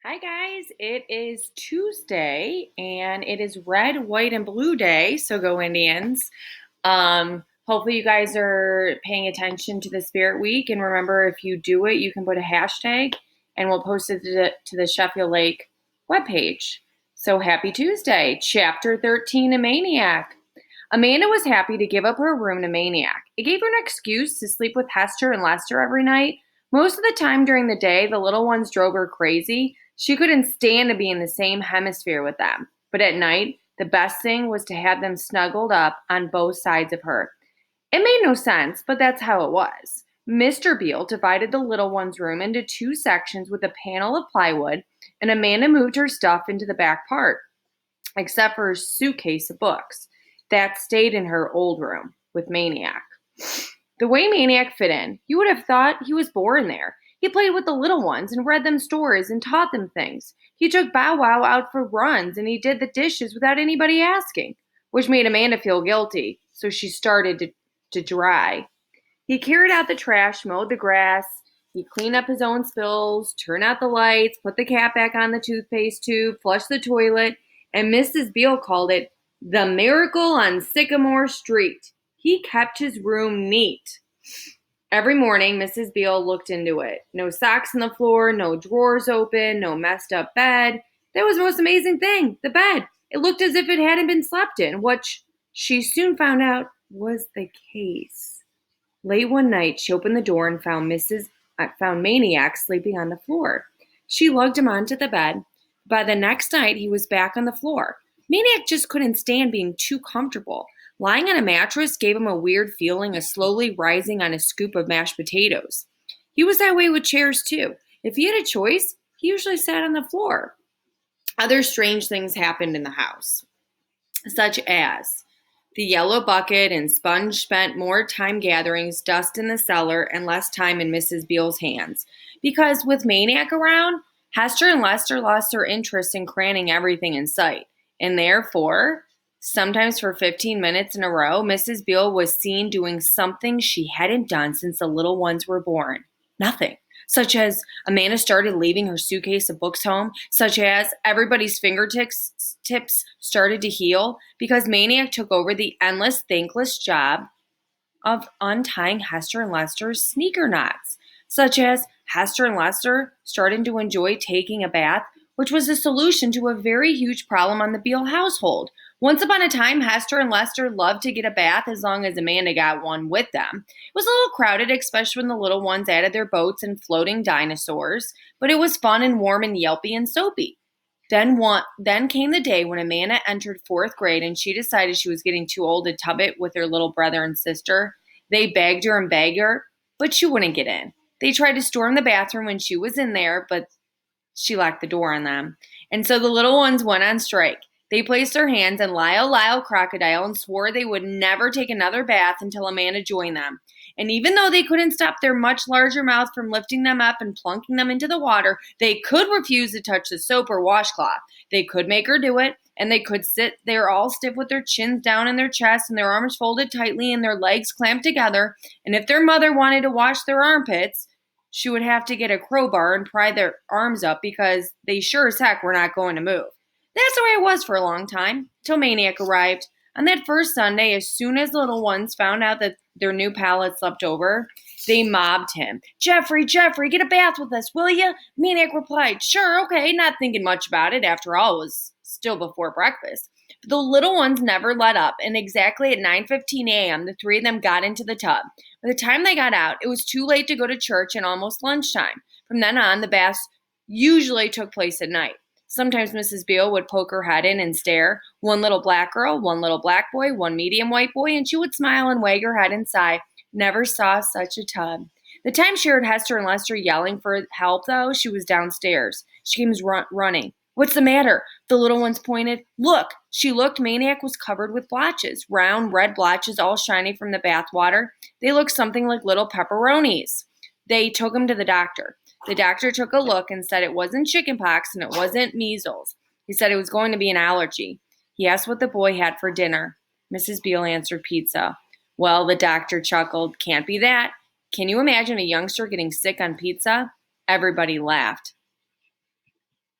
Hi guys, it is Tuesday and it is red, white, and blue day, so go Indians. Hopefully you guys are paying attention to the Spirit Week, and remember, if you do it, you can put a hashtag and we'll post it to the Sheffield Lake webpage. So happy Tuesday, Chapter 13 of Maniac. Amanda was happy to give up her room to Maniac. It gave her an excuse to sleep with Hester and Lester every night. Most of the time during the day, the little ones drove her crazy. She couldn't stand to be in the same hemisphere with them. But at night, the best thing was to have them snuggled up on both sides of her. It made no sense, but that's how it was. Mr. Beale divided the little one's room into two sections with a panel of plywood, and Amanda moved her stuff into the back part, except for her suitcase of books. That stayed in her old room with Maniac. The way Maniac fit in, you would have thought he was born there. He played with the little ones and read them stories and taught them things. He took Bow Wow out for runs and he did the dishes without anybody asking, which made Amanda feel guilty, so she started to dry. He carried out the trash, mowed the grass, he cleaned up his own spills, turned out the lights, put the cap back on the toothpaste tube, flushed the toilet, and Mrs. Beale called it the miracle on Sycamore Street. He kept his room neat. Every morning, Mrs. Beale looked into it. No socks on the floor, no drawers open, no messed up bed. That was the most amazing thing, the bed. It looked as if it hadn't been slept in, which she soon found out was the case. Late one night, she opened the door and found Maniac sleeping on the floor. She lugged him onto the bed. By the next night, he was back on the floor. Maniac just couldn't stand being too comfortable. Lying on a mattress gave him a weird feeling of slowly rising on a scoop of mashed potatoes. He was that way with chairs, too. If he had a choice, he usually sat on the floor. Other strange things happened in the house, such as the yellow bucket and sponge spent more time gathering dust in the cellar and less time in Mrs. Beale's hands. Because with Maniac around, Hester and Lester lost their interest in cramming everything in sight. And therefore, sometimes for 15 minutes in a row, Mrs. Beale was seen doing something she hadn't done since the little ones were born. Nothing. Such as Amanda started leaving her suitcase of books home, such as everybody's fingertips started to heal because Maniac took over the endless, thankless job of untying Hester and Lester's sneaker knots, such as Hester and Lester started to enjoy taking a bath, which was a solution to a very huge problem on the Beale household. Once upon a time, Hester and Lester loved to get a bath as long as Amanda got one with them. It was a little crowded, especially when the little ones added their boats and floating dinosaurs, but it was fun and warm and yelpy and soapy. Then came the day when Amanda entered fourth grade and she decided she was getting too old to tub it with her little brother and sister. They begged her and begged her, but she wouldn't get in. They tried to storm the bathroom when she was in there, but she locked the door on them. And so the little ones went on strike. They placed their hands in Lyle Crocodile and swore they would never take another bath until Amanda joined them. And even though they couldn't stop their much larger mouths from lifting them up and plunking them into the water, they could refuse to touch the soap or washcloth. They could make her do it, and they could sit there all stiff with their chins down in their chests and their arms folded tightly and their legs clamped together. And if their mother wanted to wash their armpits, she would have to get a crowbar and pry their arms up because they sure as heck were not going to move. That's the way it was for a long time, till Maniac arrived. On that first Sunday, as soon as the little ones found out that their new pal had slept over, they mobbed him. Jeffrey, get a bath with us, will you? Maniac replied, sure, okay, not thinking much about it. After all, it was still before breakfast. But the little ones never let up, and exactly at 9:15 a.m., the three of them got into the tub. By the time they got out, it was too late to go to church and almost lunchtime. From then on, the baths usually took place at night. Sometimes Mrs. Beale would poke her head in and stare. One little black girl, one little black boy, one medium white boy, and she would smile and wag her head and sigh. Never saw such a tub. The time she heard Hester and Lester yelling for help, though, she was downstairs. She came running. What's the matter? The little ones pointed. Look! She looked. Maniac was covered with blotches, round red blotches all shiny from the bath water. They looked something like little pepperonis. They took him to the doctor. The doctor took a look and said it wasn't chickenpox and it wasn't measles. He said it was going to be an allergy. He asked what the boy had for dinner. Mrs. Beale answered pizza. Well, the doctor chuckled. Can't be that. Can you imagine a youngster getting sick on pizza? Everybody laughed.